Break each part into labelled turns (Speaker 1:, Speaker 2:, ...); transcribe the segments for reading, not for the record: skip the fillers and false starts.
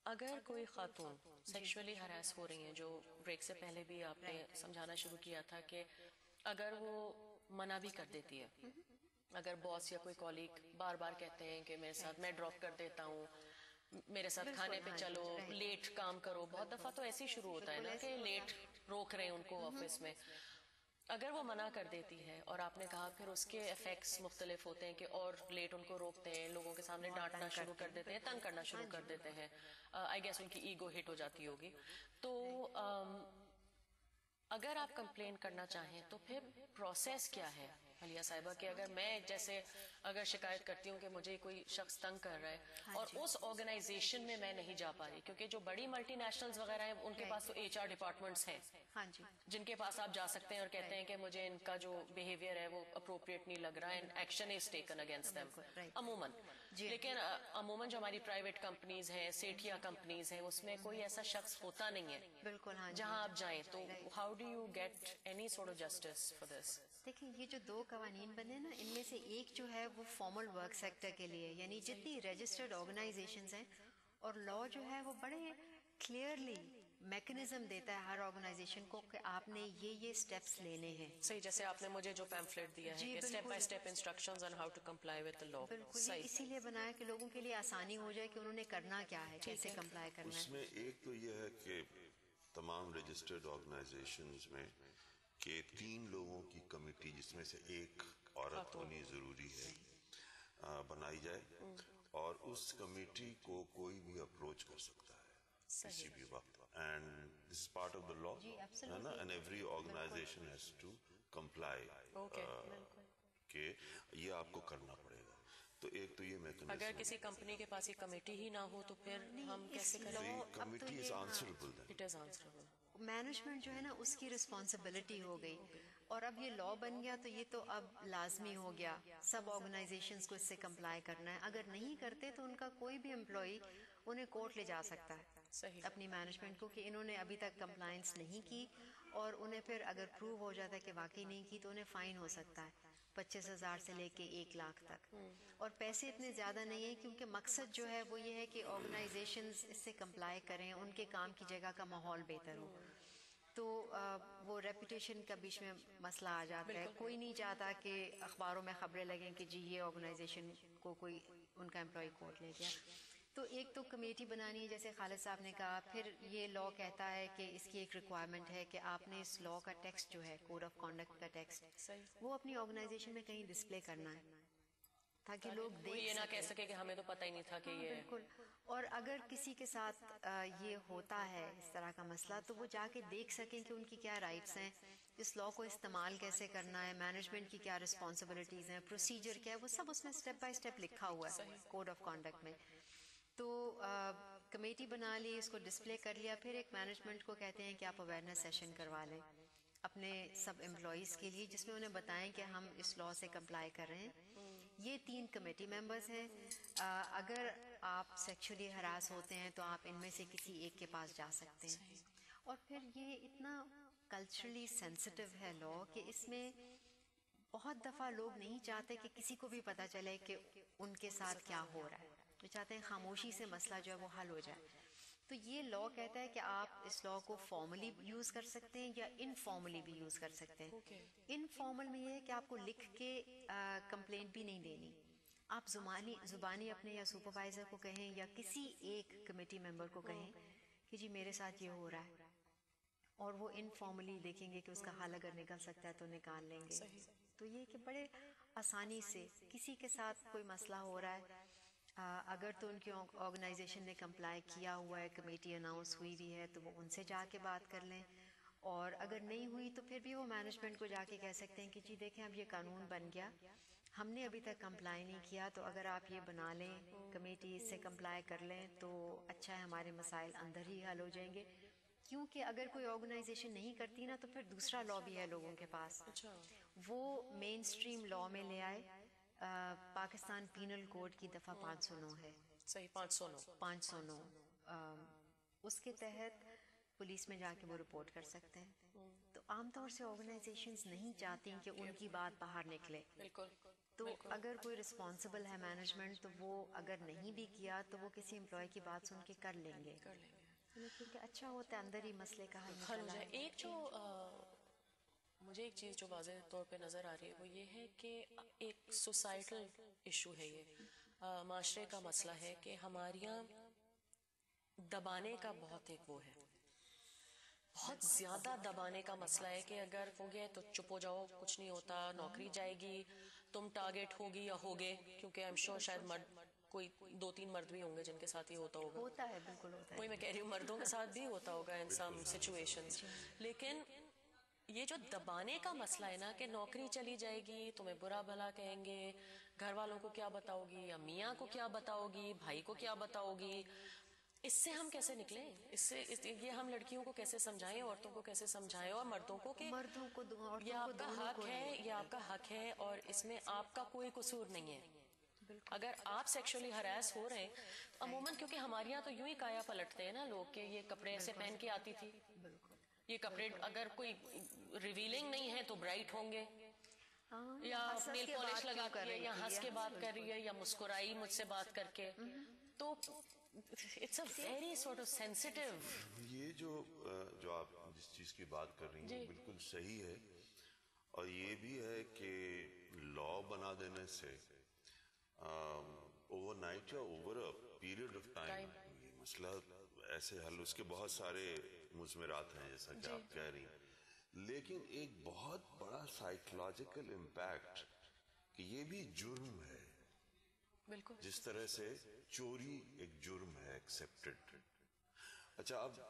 Speaker 1: اگر کوئی خاتون سیکشولی ہراس ہو رہی ہیں، جو بریک سے پہلے بھی آپ نے سمجھانا شروع کیا تھا کہ اگر وہ منع بھی کر دیتی ہے، اگر باس یا کوئی کولیگ بار بار کہتے ہیں کہ میرے ساتھ میں ڈراپ کر دیتا ہوں، میرے ساتھ کھانے پہ چلو، لیٹ کام کرو، بہت دفعہ تو ایسے ہی شروع ہوتا ہے نا کہ لیٹ روک رہے ہیں ان کو آفس میں، اگر وہ منع کر دیتی ہے اور آپ نے کہا پھر اس کے ایفیکٹس مختلف ہوتے ہیں کہ اور لیٹ ان کو روکتے ہیں، لوگوں کے سامنے ڈانٹنا شروع کر دیتے ہیں، تنگ کرنا شروع کر دیتے ہیں، آئی گیس ان کی ایگو ہٹ ہو جاتی ہوگی، تو اگر آپ کمپلین کرنا چاہیں تو پھر پروسیس کیا ہے حلیہ صاحبہ کہ اگر میں جیسے اگر شکایت کرتی ہوں کہ مجھے کوئی شخص تنگ کر رہا ہے اور اس آرگنائزیشن میں میں نہیں جا پا رہی، کیونکہ جو بڑی ملٹی نیشنلز وغیرہ ہیں ان کے پاس تو ایچ آر ڈپارٹمنٹس ہیں جن کے پاس آپ جا سکتے ہیں اور کہتے ہیں کہ مجھے ان کا جو بیہیویئر ہے وہ اپروپریٹ نہیں لگ رہا ہے، action is taken against them عموماً، لیکن عموماً جو ہماری پرائیویٹ کمپنیز ہیں، سیٹھیا کمپنیز ہیں، اس میں کوئی ایسا شخص ہوتا نہیں ہے جہاں آپ جائیں، تو how do you get any sort of justice for this?
Speaker 2: دیکھیں یہ جو دو قوانین بنے نا، ان میں سے ایک جو ہے وہ فارمل ورک سیکٹر کے لیے، یعنی جتنی رجسٹرڈ آرگنائزیشنز ہیں، اور لا جو ہے وہ بڑے کلیئرلی میکنزم دیتا ہے ہر آرگنائزیشن کو کہ آپ نے یہ سٹیپس لینے ہیں.
Speaker 1: صحیح، جیسے آپ نے مجھے جو پیمفلیٹ دیا ہے کہ step by step instructions on how to comply with the law.
Speaker 2: بالکل، یہ اسی لیے بنایا کہ لوگوں کے لیے آسانی ہو جائے کہ انہوں نے کرنا کیا ہے، کیسے کمپلائی کرنا ہے.
Speaker 3: اس میں ایک تو یہ ہے کہ تمام رجسٹرڈ آرگنائزیشنز میں کہ 3 لوگوں کی کمیٹی، جس میں سے ایک عورت ہونی ضروری ہے، بنائی جائے، اور اس کمیٹی کو کوئی بھی اپروچ کر سکتا ہے کسی بھی وقت، and this is part of the law, ہے نا، and every organisation has to comply کہ یہ آپ کو کرنا پڑے گا. تو ایک تو یہ میکنزم،
Speaker 1: اگر کسی کمپنی کے پاس یہ کمیٹی ہی نہ ہو تو پھر ہم کیسے کریں؟
Speaker 3: Committee is answerable then.
Speaker 1: It is answerable.
Speaker 2: Management جو ہے نا اس کی رسپانسبلٹی ہو گئی، اور اب یہ لا بن گیا تو یہ تو اب لازمی ہو گیا، سب آرگنائزیشنز کو اس سے کمپلائی کرنا ہے. اگر نہیں کرتے تو ان کا کوئی بھی امپلائی انہیں کورٹ لے جا سکتا ہے اپنی مینجمنٹ کو کہ انہوں نے ابھی تک کمپلائنس نہیں کی، اور انہیں پھر اگر پروو ہو جاتا ہے کہ واقعی نہیں کی تو انہیں فائن ہو سکتا ہے 25,000 سے لے کے 1 لاکھ تک. اور پیسے اتنے زیادہ نہیں ہیں کیونکہ مقصد جو ہے وہ یہ ہے کہ آرگنائزیشنز اس سے کمپلائی کریں، ان کے کام کی جگہ کا ماحول بہتر ہو. تو وہ ریپوٹیشن کا بیچ میں مسئلہ آ جاتا ہے. کوئی نہیں چاہتا کہ اخباروں میں خبریں لگیں کہ جی یہ آرگنائزیشن کو کوئی ان کا امپلائی کورٹ لے گیا. تو ایک تو کمیٹی بنانی ہے جیسے خالد صاحب نے کہا. پھر یہ لا کہتا ہے کہ اس کی ایک ریکوائرمنٹ ہے کہ آپ نے اس لا کا ٹیکسٹ جو ہے، کوڈ آف کانڈکٹ کا ٹیکسٹ، وہ اپنی آرگنائزیشن میں کہیں ڈسپلے کرنا ہے تاکہ لوگ دیکھ
Speaker 1: یہ نہ کہہ سکے کہ ہمیں تو پتہ ہی نہیں تھا کہ یہ.
Speaker 2: بالکل. اور اگر کسی کے ساتھ یہ ہوتا ہے اس طرح کا مسئلہ تو وہ جا کے دیکھ سکیں کہ ان کی کیا رائٹس ہیں، اس لا کو استعمال کیسے کرنا ہے، مینجمنٹ کی کیا رسپانسبلٹیز ہیں، پروسیجر کیا ہے، وہ سب اس میں اسٹیپ بائی اسٹیپ لکھا ہوا ہے کوڈ آف کانڈکٹ میں. تو کمیٹی بنا لی، اس کو ڈسپلے کر لیا. پھر ایک مینجمنٹ کو کہتے ہیں کہ آپ اویئرنیس سیشن کروا لیں اپنے سب امپلائیز کے لیے، جس میں انہیں بتائیں کہ ہم اس لا سے کمپلائی کر رہے ہیں. یہ 3 کمیٹی ممبرز ہیں. اگر آپ سیکشولی ہراس ہوتے ہیں تو آپ ان میں سے کسی ایک کے پاس جا سکتے ہیں. اور پھر یہ اتنا کلچرلی سینسٹیو ہے لا کہ اس میں بہت دفعہ لوگ نہیں چاہتے کہ کسی کو بھی پتہ چلے کہ ان کے ساتھ کیا ہو رہا ہے، وہ چاہتے ہیں خاموشی سے مسئلہ جو ہے وہ حل ہو جائے. تو یہ لا کہتا ہے کہ آپ اس لا کو فارملی یوز کر سکتے ہیں یا انفارملی بھی یوز کر سکتے ہیں. انفارمل میں یہ ہے کہ آپ کو لکھ کے کمپلینٹ بھی نہیں دینی، آپ زبانی اپنے یا سپروائزر کو کہیں یا کسی ایک کمیٹی ممبر کو کہیں کہ جی میرے ساتھ یہ ہو رہا ہے، اور وہ انفارملی دیکھیں گے کہ اس کا حل اگر نکل سکتا ہے تو نکال لیں گے. تو یہ کہ بڑے آسانی سے کسی کے ساتھ کوئی مسئلہ ہو رہا ہے، اگر تو ان کی آرگنائزیشن نے کمپلائی کیا ہوا ہے، کمیٹی اناؤنس ہوئی بھی ہے، تو وہ ان سے جا کے بات کر لیں. اور اگر نہیں ہوئی تو پھر بھی وہ مینجمنٹ کو جا کے کہہ سکتے ہیں کہ جی دیکھیں اب یہ قانون بن گیا، ہم نے ابھی تک کمپلائی نہیں کیا، تو اگر آپ یہ بنا لیں کمیٹی اس سے کمپلائی کر لیں تو اچھا ہے، ہمارے مسائل اندر ہی حل ہو جائیں گے. کیونکہ اگر کوئی آرگنائزیشن نہیں کرتی نا تو پھر دوسرا لا بھی ہے لوگوں کے پاس، وہ مین سٹریم لا میں لے آئے. پاکستان پینل کوڈ کی دفعہ 509 ہے.
Speaker 1: صحیح، 509.
Speaker 2: اس کے تحت پولیس میں جا کے وہ رپورٹ کر سکتے ہیں. تو عام طور سے آرگنائزیشنز نہیں چاہتی کہ ان کی بات باہر نکلے.
Speaker 1: بالکل.
Speaker 2: تو اگر کوئی رسپانسبل ہے مینجمنٹ تو وہ اگر نہیں بھی کیا تو وہ کسی امپلائی کی بات سن کے کر لیں گے. کیونکہ اچھا ہوتا ہے اندر ہی مسئلے کا حل نکل آئے.
Speaker 1: ایک جو مجھے ایک چیز جو واضح طور پہ نظر آ رہی ہے وہ یہ ہے کہ ایک سوسائٹل ایشو ہے، یہ معاشرے کا مسئلہ ہے کہ ہمارے یہاں دبانے کا بہت ایک وہ ہے، بہت زیادہ دبانے کا مسئلہ ہے کہ اگر ہو گیا تو چپ ہو جاؤ، کچھ نہیں ہوتا، نوکری جائے گی، تم ٹارگیٹ ہوگی یا ہوگے، کیونکہ آئی ایم شیور شاید مرد کوئی 2-3 مرد بھی ہوں گے جن کے ساتھ یہ ہوتا ہوگا.
Speaker 2: ہوتا ہے، بالکل ہوتا ہے.
Speaker 1: وہی میں کہہ رہی ہوں، مردوں کے ساتھ بھی ہوتا ہوگا ان سم سچویشنز. لیکن یہ جو دبانے کا مسئلہ ہے نا کہ نوکری چلی جائے گی، تمہیں برا بھلا کہیں گے، گھر والوں کو کیا بتاؤ گی، یا میاں کو کیا بتاؤ گی، بھائی کو کیا بتاؤ گی، اس سے ہم کیسے نکلیں؟ یہ ہم لڑکیوں کو کیسے سمجھائیں، عورتوں کو کیسے سمجھائیں، اور مردوں کو کہ یہ آپ کا حق ہے، یہ آپ کا حق ہے، اور اس میں آپ کا کوئی قصور نہیں ہے. اگر آپ سیکشولی ہراس ہو رہے ہیں تو عموماً، کیونکہ ہمارے یہاں تو یوں ہی کایا پلٹتے ہیں نا لوگ کہ یہ کپڑے ایسے پہن کے آتی تھی، یہ کپڑے اگر کوئی ریویلنگ نہیں ہے تو برائٹ ہوں گے، یا نیل پالش لگا کے یا ہنس کے بات کر رہی ہے، یا مسکرائی مجھ سے بات کر کے، تو it's a very sort of sensitive.
Speaker 3: یہ جو آپ جس چیز کی بات کر رہی ہیں وہ بالکل صحیح ہے، اور یہ بھی ہے کہ لا بنا دینے سے اوور نائٹ یا over a period of time یہ مسئلہ ایسے حل، اس کے بہت سارے مضمرات ہیں جیسا کہ آپ کہہ رہی ہیں، لیکن ایک بہت بڑا سائیکولوجیکل امپیکٹ کہ یہ بھی جرم ہے.
Speaker 1: بالکل
Speaker 3: جس طرح سے چوری ایک جرم ہے ایکسیپٹڈ. اچھا، اب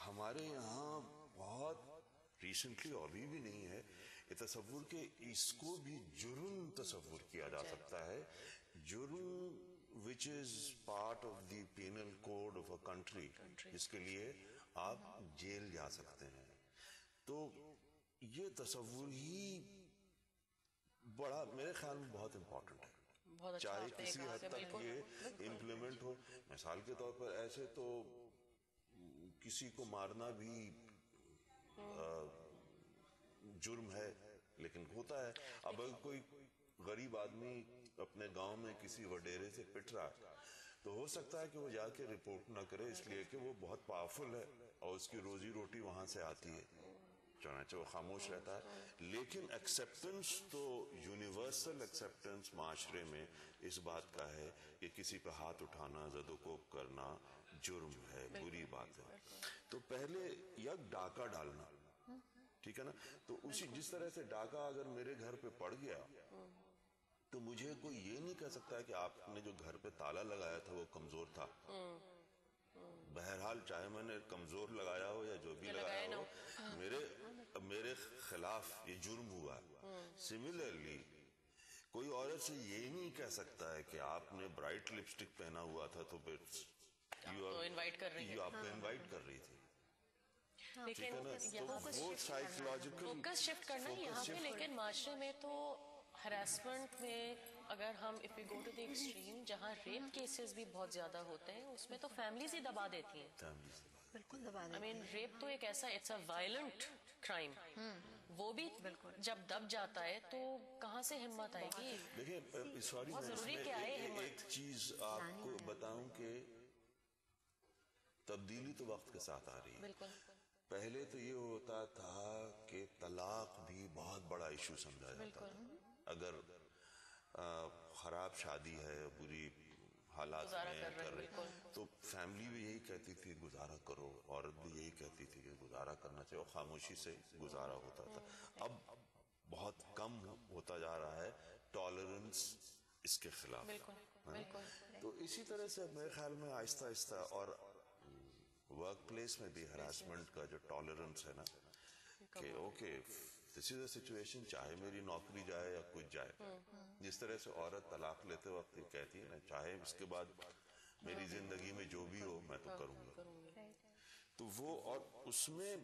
Speaker 3: ہمارے یہاں بہت ریسنٹلی، ابھی بھی نہیں ہے یہ تصور کہ اس کو بھی جرم تصور کیا جا سکتا ہے، جرم which is part of the penal code of a country، جس کے لیے آپ جیل جا سکتے ہیں. تو یہ تصور ہی بڑا میرے خیال میں بہت امپورٹنٹ ہے، چاہے کسی حد تک یہ امپلیمنٹ ہو. مثال کے طور پر ایسے تو کسی کو مارنا بھی جرم ہے، لیکن ہوتا ہے. اب اگر کوئی غریب آدمی اپنے گاؤں میں کسی وڈیرے سے پٹ رہا تو ہو سکتا ہے کہ وہ جا کے رپورٹ نہ کرے، اس لیے کہ وہ بہت پاورفل ہے اور اس کی روزی روٹی وہاں سے آتی ہے، چنانچہ وہ خاموش رہتا ہے. لیکن ایکسیپٹنس تو یونیورسل ایکسیپٹنس معاشرے میں اس بات کا ہے کہ کسی پہ ہاتھ اٹھانا، زد و کوب کرنا جرم ہے، بری بات ہے. تو پہلے یک ڈاکہ ڈالنا، ٹھیک ہے نا، تو اسی جس طرح سے ڈاکہ اگر میرے گھر پہ پڑ گیا تو مجھے کوئی یہ نہیں کہہ سکتا کہ آپ نے جو گھر پہ تالا لگایا تھا وہ کمزور تھا. بہرحال چاہے میں نے کمزور لگایا ہو یا جو بھی لگایا ہو، میرے خلاف یہ جرم ہوا. سملرلی کوئی عورت سے یہ نہیں کہہ سکتا ہے کہ آپ نے برائٹ لپسٹک پہنا ہوا تھا تو پھر
Speaker 1: انوائٹ کر رہی
Speaker 3: آپ کو انوائٹ کر رہی تھی.
Speaker 1: لیکن
Speaker 3: وہ سائیکولوجیکل
Speaker 1: فوکس شفٹ کرنا ہے یہاں پہ. لیکن معاشرے میں تو ہراسمنٹ میں اگر ہم if we go to the extreme جہاں ریپ کیسز بھی بہت زیادہ ہوتے ہیں، اس میں تو فیملیز ہی دبا دیتی ہیں.
Speaker 2: بالکل دبا
Speaker 1: I mean ریپ تو ایک ایسا اٹس اے وائلنٹ کرائم، وہ بھی جب دب جاتا ہے تو کہاں سے ہمت آئے گی.
Speaker 3: دیکھیں سوری، میں ایک چیز آپ کو بتاؤں کہ تبدیلی تو وقت کے ساتھ آ رہی ہے.
Speaker 1: بالکل
Speaker 3: پہلے تو یہ ہوتا تھا کہ طلاق بھی بہت بڑا ایشو سمجھا جاتا تھا. اگر خراب شادی ہے، بری حالات میں کر رہے تو فیملی بھی یہی کہتی تھی گزارا کرو، عورت بھی یہی کہتی تھی کہ گزارا کرنا چاہیے، اور خاموشی سے گزارا ہوتا تھا. اب بہت کم ہوتا جا رہا ہے ٹالرنس اس کے خلاف. تو اسی طرح سے میرے خیال میں آہستہ آہستہ، اور ورک پلیس میں بھی ہراسمنٹ کا جو ٹالرنس ہے نا کہ okay this is a situation, چاہے میری نوکری جائے یا کچھ جائے. جس طرح سے عورت طلاق لیتے وقت کہتی ہے نا، چاہے اس کے بعد میری زندگی میں جو بھی ہو میں تو کروں گا. تو وہ، اور اس میں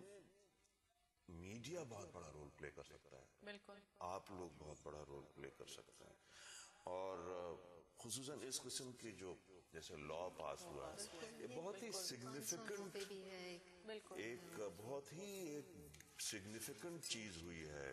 Speaker 3: میڈیا بہت بڑا رول پلے کر سکتا ہے، آپ لوگ بہت بڑا رول پلے کر سکتے ہیں. اور خصوصاً اس قسم کی جو جیسے لا پاس ہوا ہے، یہ بہت ہی سگنیفیکنٹ، ایک بہت ہی ایک سگنیفیکنٹ چیز ہوئی ہے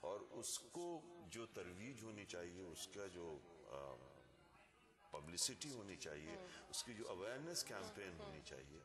Speaker 3: اور اس کو جو ترویج ہونی چاہیے, اس کا جو پبلسٹی ہونی چاہیے, اس کی جو اویئرنیس کیمپین ہونی چاہیے,